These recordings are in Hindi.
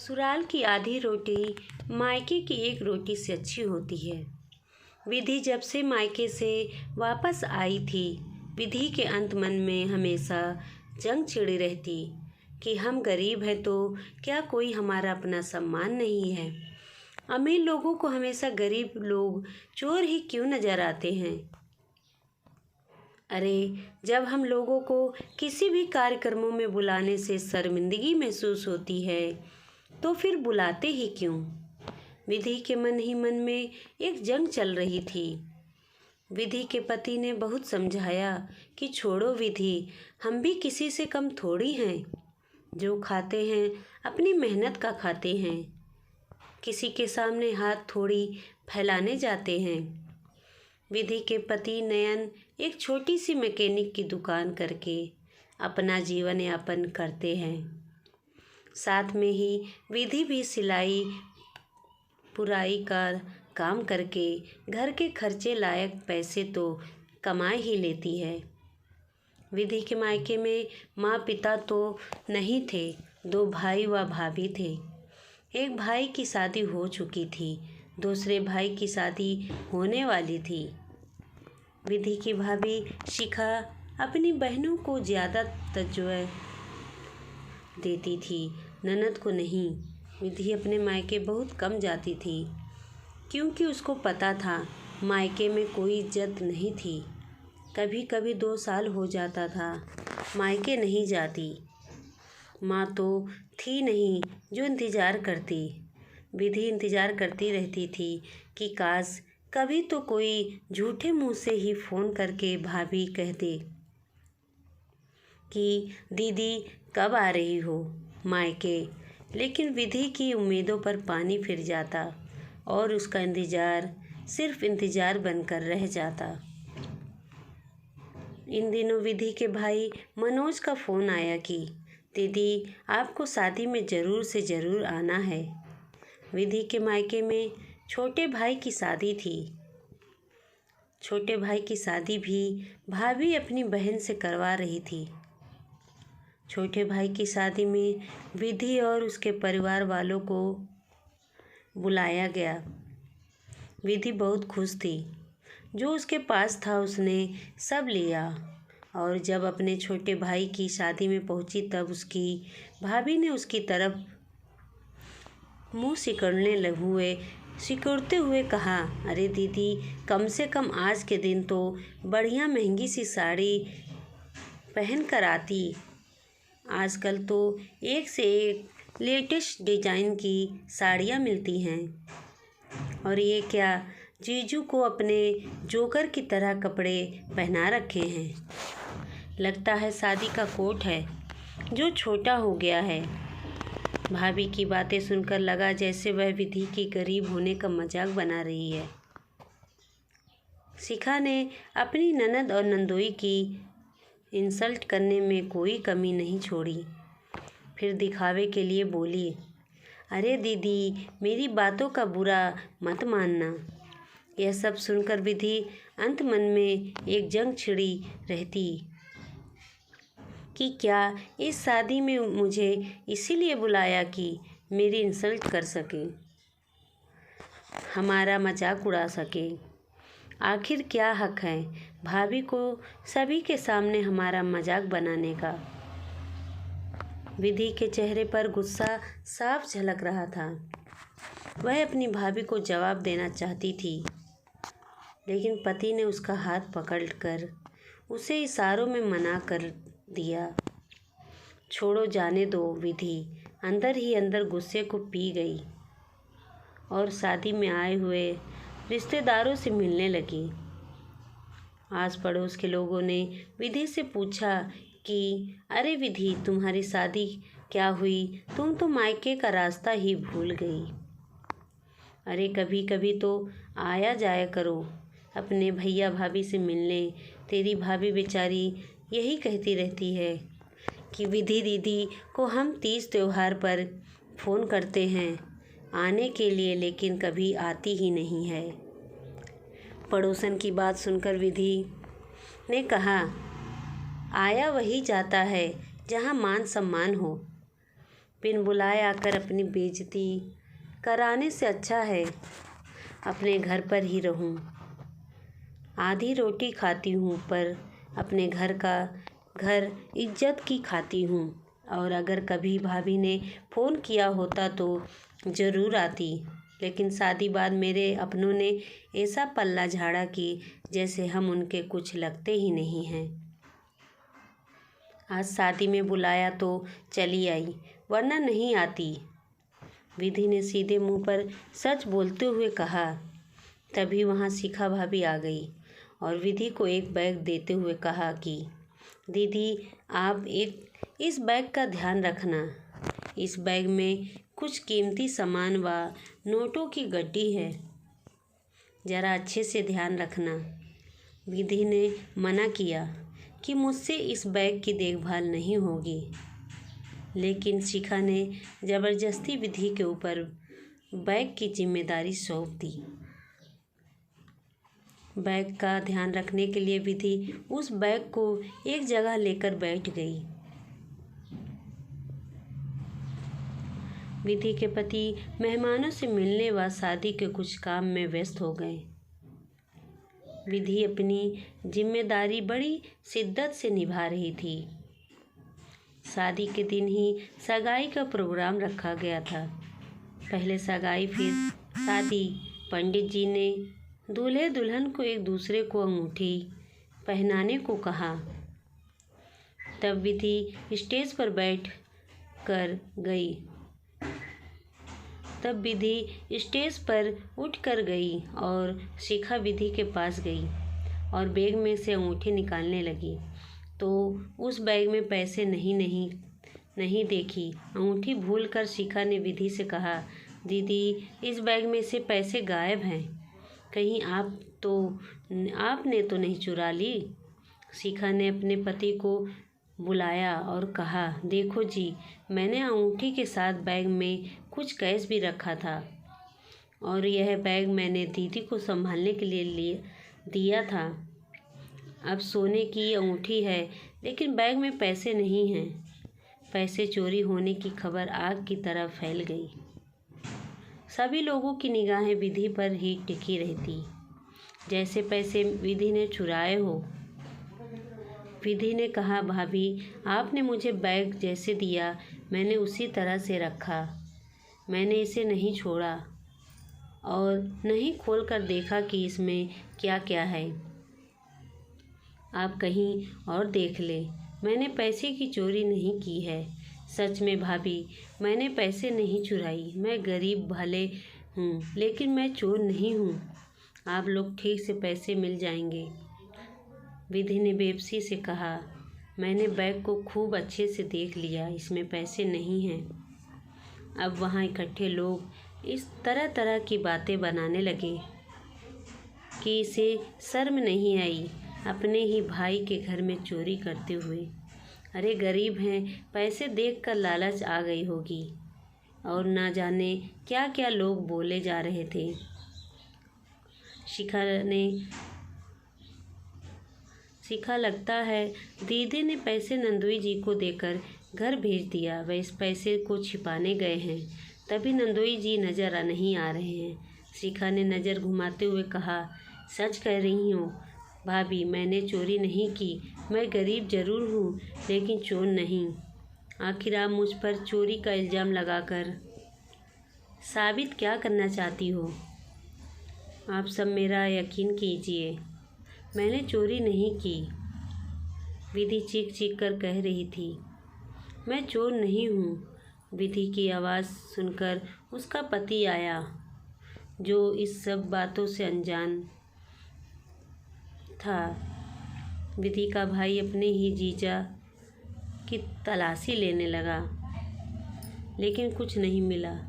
ससुराल की आधी रोटी मायके की एक रोटी से अच्छी होती है। विधि जब से मायके से वापस आई थी, विधि के अंत मन में हमेशा जंग छिड़ी रहती कि हम गरीब हैं तो क्या कोई हमारा अपना सम्मान नहीं है। अमीर लोगों को हमेशा गरीब लोग चोर ही क्यों नजर आते हैं। अरे, जब हम लोगों को किसी भी कार्यक्रमों में बुलाने से शर्मिंदगी महसूस होती है तो फिर बुलाते ही क्यों। विधि के मन ही मन में एक जंग चल रही थी। विधि के पति ने बहुत समझाया कि छोड़ो विधि, हम भी किसी से कम थोड़ी हैं। जो खाते हैं अपनी मेहनत का खाते हैं, किसी के सामने हाथ थोड़ी फैलाने जाते हैं। विधि के पति नयन एक छोटी सी मैकेनिक की दुकान करके अपना जीवन यापन करते हैं। साथ में ही विधि भी सिलाई पुराई का काम करके घर के खर्चे लायक पैसे तो कमा ही लेती है। विधि के मायके में माँ पिता तो नहीं थे, दो भाई व भाभी थे। एक भाई की शादी हो चुकी थी, दूसरे भाई की शादी होने वाली थी। विधि की भाभी शिखा अपनी बहनों को ज़्यादा तवज्जो देती थी, ननद को नहीं। विधि अपने मायके बहुत कम जाती थी क्योंकि उसको पता था मायके में कोई इज्जत नहीं थी। कभी कभी 2 साल हो जाता था मायके नहीं जाती। माँ तो थी नहीं जो इंतज़ार करती। विधि इंतज़ार करती रहती थी कि काश कभी तो कोई झूठे मुँह से ही फ़ोन करके भाभी कह दे कि दीदी कब आ रही हो मायके। लेकिन विधि की उम्मीदों पर पानी फिर जाता और उसका इंतज़ार सिर्फ इंतज़ार बनकर रह जाता। इन दिनों विधि के भाई मनोज का फ़ोन आया कि दीदी आपको शादी में ज़रूर से ज़रूर आना है। विधि के मायके में छोटे भाई की शादी थी। छोटे भाई की शादी भी भाभी अपनी बहन से करवा रही थी। छोटे भाई की शादी में विधि और उसके परिवार वालों को बुलाया गया। विधि बहुत खुश थी। जो उसके पास था उसने सब लिया और जब अपने छोटे भाई की शादी में पहुंची तब उसकी भाभी ने उसकी तरफ मुंह सिकुड़ते हुए कहा, अरे दीदी, कम से कम आज के दिन तो बढ़िया महंगी सी साड़ी पहन कर आती। आजकल तो एक से एक लेटेस्ट डिज़ाइन की साड़ियाँ मिलती हैं। और ये क्या, जीजू को अपने जोकर की तरह कपड़े पहना रखे हैं। लगता है शादी का कोट है जो छोटा हो गया है। भाभी की बातें सुनकर लगा जैसे वह विधि की गरीब होने का मजाक बना रही है। शिखा ने अपनी ननद और नंदोई की इंसल्ट करने में कोई कमी नहीं छोड़ी। फिर दिखावे के लिए बोली, अरे दीदी, मेरी बातों का बुरा मत मानना। यह सब सुनकर विधि अंत मन में एक जंग छिड़ी रहती कि क्या इस शादी में मुझे इसीलिए बुलाया कि मेरी इंसल्ट कर सके, हमारा मजाक उड़ा सके। आखिर क्या हक है भाभी को सभी के सामने हमारा मजाक बनाने का। विधि के चेहरे पर गुस्सा साफ झलक रहा था। वह अपनी भाभी को जवाब देना चाहती थी, लेकिन पति ने उसका हाथ पकड़कर उसे इशारों में मना कर दिया। छोड़ो, जाने दो। विधि अंदर ही अंदर गुस्से को पी गई और शादी में आए हुए रिश्तेदारों से मिलने लगी। आस पड़ोस के लोगों ने विधि से पूछा कि अरे विधि, तुम्हारी शादी क्या हुई, तुम तो मायके का रास्ता ही भूल गई। अरे कभी कभी तो आया जाया करो अपने भैया भाभी से मिलने। तेरी भाभी बेचारी यही कहती रहती है कि विधि दीदी को हम तीज त्योहार पर फ़ोन करते हैं आने के लिए, लेकिन कभी आती ही नहीं है। पड़ोसन की बात सुनकर विधि ने कहा, आया वही जाता है जहाँ मान सम्मान हो। बिन बुलाए आकर अपनी बेइज्जती कराने से अच्छा है अपने घर पर ही रहूं। आधी रोटी खाती हूँ पर अपने घर इज्जत की खाती हूँ। और अगर कभी भाभी ने फ़ोन किया होता तो ज़रूर आती, लेकिन शादी बाद मेरे अपनों ने ऐसा पल्ला झाड़ा कि जैसे हम उनके कुछ लगते ही नहीं हैं। आज शादी में बुलाया तो चली आई, वरना नहीं आती, विधि ने सीधे मुंह पर सच बोलते हुए कहा। तभी वहाँ शिखा भाभी आ गई और विधि को एक बैग देते हुए कहा कि दीदी, आप इस बैग का ध्यान रखना। इस बैग में कुछ कीमती सामान व नोटों की गड्डी है, ज़रा अच्छे से ध्यान रखना। विधि ने मना किया कि मुझसे इस बैग की देखभाल नहीं होगी, लेकिन शिखा ने ज़बरदस्ती विधि के ऊपर बैग की जिम्मेदारी सौंप दी। बैग का ध्यान रखने के लिए विधि उस बैग को एक जगह लेकर बैठ गई। विधि के पति मेहमानों से मिलने व शादी के कुछ काम में व्यस्त हो गए। विधि अपनी जिम्मेदारी बड़ी शिद्दत से निभा रही थी। शादी के दिन ही सगाई का प्रोग्राम रखा गया था। पहले सगाई फिर शादी। पंडित जी ने दूल्हे दुल्हन को एक दूसरे को अंगूठी पहनाने को कहा। तब विधि स्टेज पर बैठ कर गई। उठ कर गई और शिखा विधि के पास गई और बैग में से अंगूठी निकालने लगी तो उस बैग में पैसे नहीं देखी। अंगूठी भूलकर शिखा ने विधि से कहा, दीदी, इस बैग में से पैसे गायब हैं, कहीं आपने तो नहीं चुरा ली। शिखा ने अपने पति को बुलाया और कहा, देखो जी, मैंने अंगूठी के साथ बैग में कुछ कैश भी रखा था और यह बैग मैंने दीदी को संभालने के लिए दिया था। अब सोने की अंगूठी है, लेकिन बैग में पैसे नहीं हैं। पैसे चोरी होने की खबर आग की तरह फैल गई। सभी लोगों की निगाहें विधि पर ही टिकी रहती, जैसे पैसे विधि ने चुराए हो। विधि ने कहा, भाभी, आपने मुझे बैग जैसे दिया मैंने उसी तरह से रखा। मैंने इसे नहीं छोड़ा और नहीं खोल कर देखा कि इसमें क्या क्या है। आप कहीं और देख ले, मैंने पैसे की चोरी नहीं की है। सच में भाभी, मैंने पैसे नहीं चुराई। मैं गरीब भले हूँ, लेकिन मैं चोर नहीं हूँ। आप लोग ठीक से पैसे मिल जाएंगे। विधि ने बेबसी से कहा, मैंने बैग को खूब अच्छे से देख लिया, इसमें पैसे नहीं हैं। अब वहाँ इकट्ठे लोग इस तरह तरह की बातें बनाने लगे कि इसे शर्म नहीं आई अपने ही भाई के घर में चोरी करते हुए। अरे गरीब हैं, पैसे देखकर लालच आ गई होगी और ना जाने क्या क्या लोग बोले जा रहे थे। शिखा लगता है दीदी ने पैसे नंदोई जी को देकर घर भेज दिया। वह इस पैसे को छिपाने गए हैं, तभी नंदोई जी नज़र नहीं आ रहे हैं। शिखा ने नज़र घुमाते हुए कहा, सच कह रही हो भाभी, मैंने चोरी नहीं की। मैं गरीब ज़रूर हूँ, लेकिन चोर नहीं। आखिर आप मुझ पर चोरी का इल्ज़ाम लगाकर साबित क्या करना चाहती हो? आप सब मेरा यकीन कीजिए, मैंने चोरी नहीं की। विधि चीख चीख कर कह रही थी, मैं चोर नहीं हूँ। विधि की आवाज़ सुनकर उसका पति आया, जो इस सब बातों से अनजान था। विधि का भाई अपने ही जीजा की तलाशी लेने लगा, लेकिन कुछ नहीं मिला।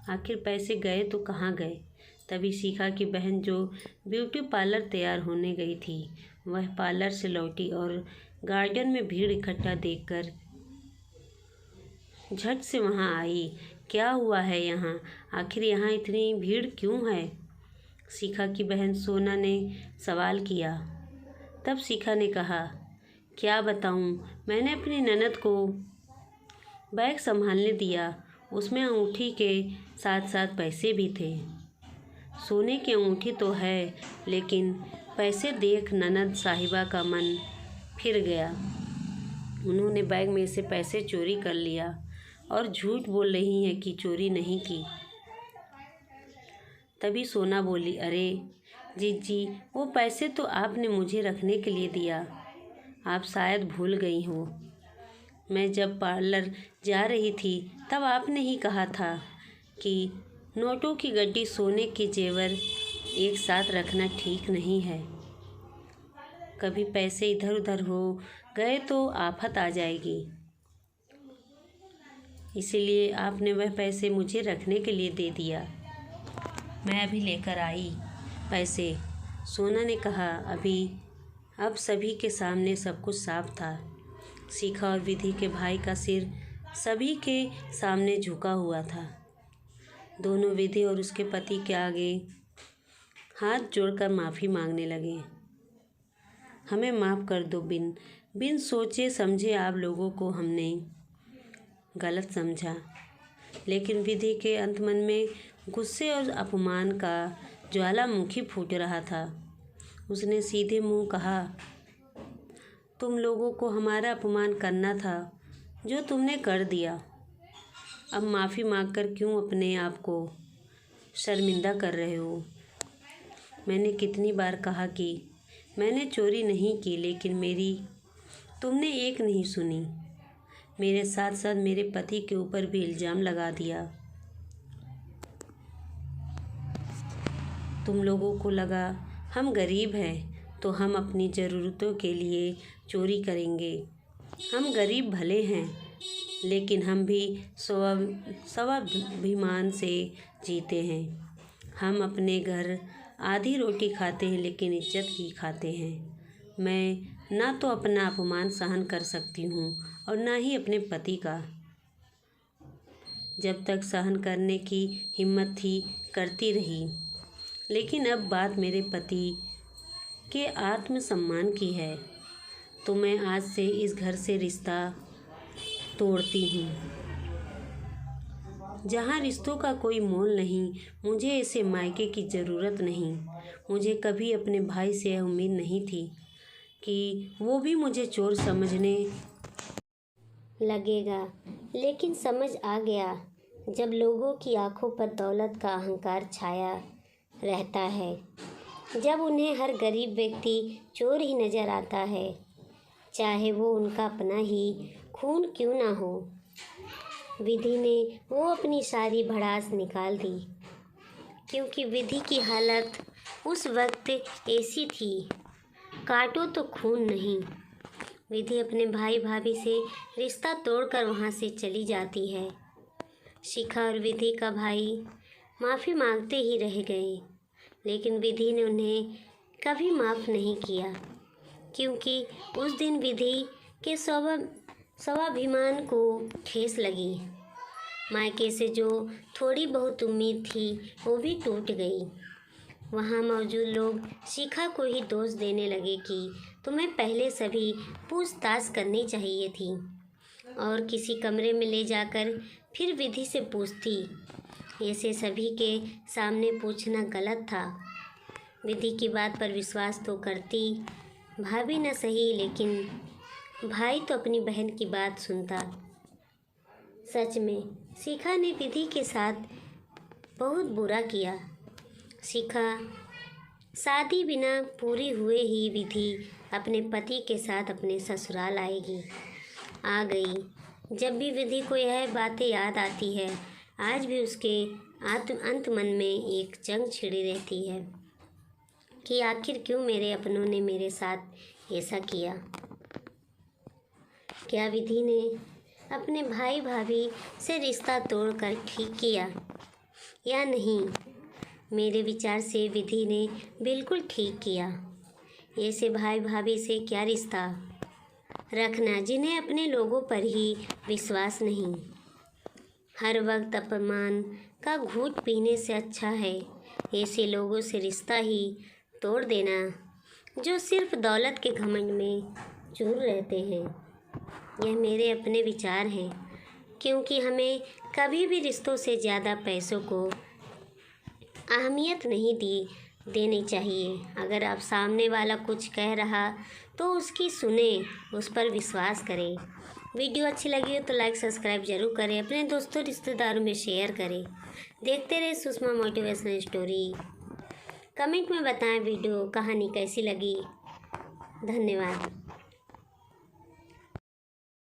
आखिर पैसे गए तो कहाँ गए? तभी शिखा की बहन, जो ब्यूटी पार्लर तैयार होने गई थी, वह पार्लर से लौटी और गार्डन में भीड़ इकट्ठा देखकर झट से वहाँ आई। क्या हुआ है यहाँ? आखिर यहाँ इतनी भीड़ क्यों है? शिखा की बहन सोना ने सवाल किया। तब शिखा ने कहा, क्या बताऊँ, मैंने अपनी ननद को बैग संभालने दिया। उसमें अंगूठी के साथ साथ पैसे भी थे। सोने की अंगूठी तो है, लेकिन पैसे देख ननद साहिबा का मन फिर गया। उन्होंने बैग में से पैसे चोरी कर लिया और झूठ बोल रही हैं कि चोरी नहीं की। तभी सोना बोली, अरे जीजी, वो पैसे तो आपने मुझे रखने के लिए दिया। आप शायद भूल गई हो। मैं जब पार्लर जा रही थी तब आपने ही कहा था कि नोटों की गड्डी, सोने के जेवर एक साथ रखना ठीक नहीं है। कभी पैसे इधर उधर हो गए तो आफत आ जाएगी। इसीलिए आपने वह पैसे मुझे रखने के लिए दे दिया। मैं अभी लेकर आई पैसे। सोना ने कहा, अब सभी के सामने सब कुछ साफ था। शिखा और विधि के भाई का सिर सभी के सामने झुका हुआ था। दोनों विधि और उसके पति के आगे हाथ जोड़कर माफ़ी मांगने लगे। हमें माफ़ कर दो, बिन सोचे समझे आप लोगों को हमने गलत समझा। लेकिन विधि के अंतमन में गुस्से और अपमान का ज्वालामुखी फूट रहा था। उसने सीधे मुंह कहा, तुम लोगों को हमारा अपमान करना था, जो तुमने कर दिया। अब माफ़ी मांगकर क्यों अपने आप को शर्मिंदा कर रहे हो? मैंने कितनी बार कहा कि मैंने चोरी नहीं की, लेकिन मेरी तुमने एक नहीं सुनी। मेरे साथ साथ मेरे पति के ऊपर भी इल्ज़ाम लगा दिया। तुम लोगों को लगा हम गरीब हैं तो हम अपनी ज़रूरतों के लिए चोरी करेंगे। हम गरीब भले हैं, लेकिन हम भी स्वाभिमान से जीते हैं। हम अपने घर आधी रोटी खाते हैं, लेकिन इज्जत की खाते हैं। मैं ना तो अपना अपमान सहन कर सकती हूँ और ना ही अपने पति का। जब तक सहन करने की हिम्मत थी करती रही, लेकिन अब बात मेरे पति के आत्मसम्मान की है, तो मैं आज से इस घर से रिश्ता तोड़ती हूँ। जहाँ रिश्तों का कोई मोल नहीं, मुझे ऐसे मायके की ज़रूरत नहीं। मुझे कभी अपने भाई से यह उम्मीद नहीं थी कि वो भी मुझे चोर समझने लगेगा, लेकिन समझ आ गया जब लोगों की आंखों पर दौलत का अहंकार छाया रहता है, जब उन्हें हर गरीब व्यक्ति चोर ही नज़र आता है, चाहे वो उनका अपना ही खून क्यों ना हो। विधि ने वो अपनी सारी भड़ास निकाल दी, क्योंकि विधि की हालत उस वक्त ऐसी थी, काटो तो खून नहीं। विधि अपने भाई भाभी से रिश्ता तोड़कर वहाँ से चली जाती है। शिखा और विधि का भाई माफ़ी मांगते ही रह गए, लेकिन विधि ने उन्हें कभी माफ़ नहीं किया, क्योंकि उस दिन विधि के स्वाभिमान को ठेस लगी। मायके से जो थोड़ी बहुत उम्मीद थी वो भी टूट गई। वहाँ मौजूद लोग शिखा को ही दोष देने लगे कि तुम्हें पहले सभी पूछताछ करनी चाहिए थी और किसी कमरे में ले जाकर फिर विधि से पूछती। ऐसे सभी के सामने पूछना गलत था। विधि की बात पर विश्वास तो करती, भाभी न सही, लेकिन भाई तो अपनी बहन की बात सुनता। सच में शिखा ने विधि के साथ बहुत बुरा किया। शिखा शादी बिना पूरी हुए ही विधि अपने पति के साथ अपने ससुराल आ गई। जब भी विधि को यह बातें याद आती है, आज भी उसके अंत मन में एक जंग छिड़ी रहती है कि आखिर क्यों मेरे अपनों ने मेरे साथ ऐसा किया। क्या विधि ने अपने भाई भाभी से रिश्ता तोड़कर ठीक किया या नहीं? मेरे विचार से विधि ने बिल्कुल ठीक किया। ऐसे भाई भाभी से क्या रिश्ता रखना जिन्हें अपने लोगों पर ही विश्वास नहीं। हर वक्त अपमान का घूंट पीने से अच्छा है ऐसे लोगों से रिश्ता ही तोड़ देना जो सिर्फ दौलत के घमंड में चूर रहते हैं। यह मेरे अपने विचार हैं। क्योंकि हमें कभी भी रिश्तों से ज़्यादा पैसों को अहमियत नहीं देनी चाहिए। अगर आप सामने वाला कुछ कह रहा तो उसकी सुने, उस पर विश्वास करें। वीडियो अच्छी लगी हो तो लाइक सब्सक्राइब जरूर करें, अपने दोस्तों रिश्तेदारों में शेयर करें। देखते रहे सुषमा मोटिवेशनल स्टोरी। कमेंट में बताएं वीडियो कहानी कैसी लगी। धन्यवाद।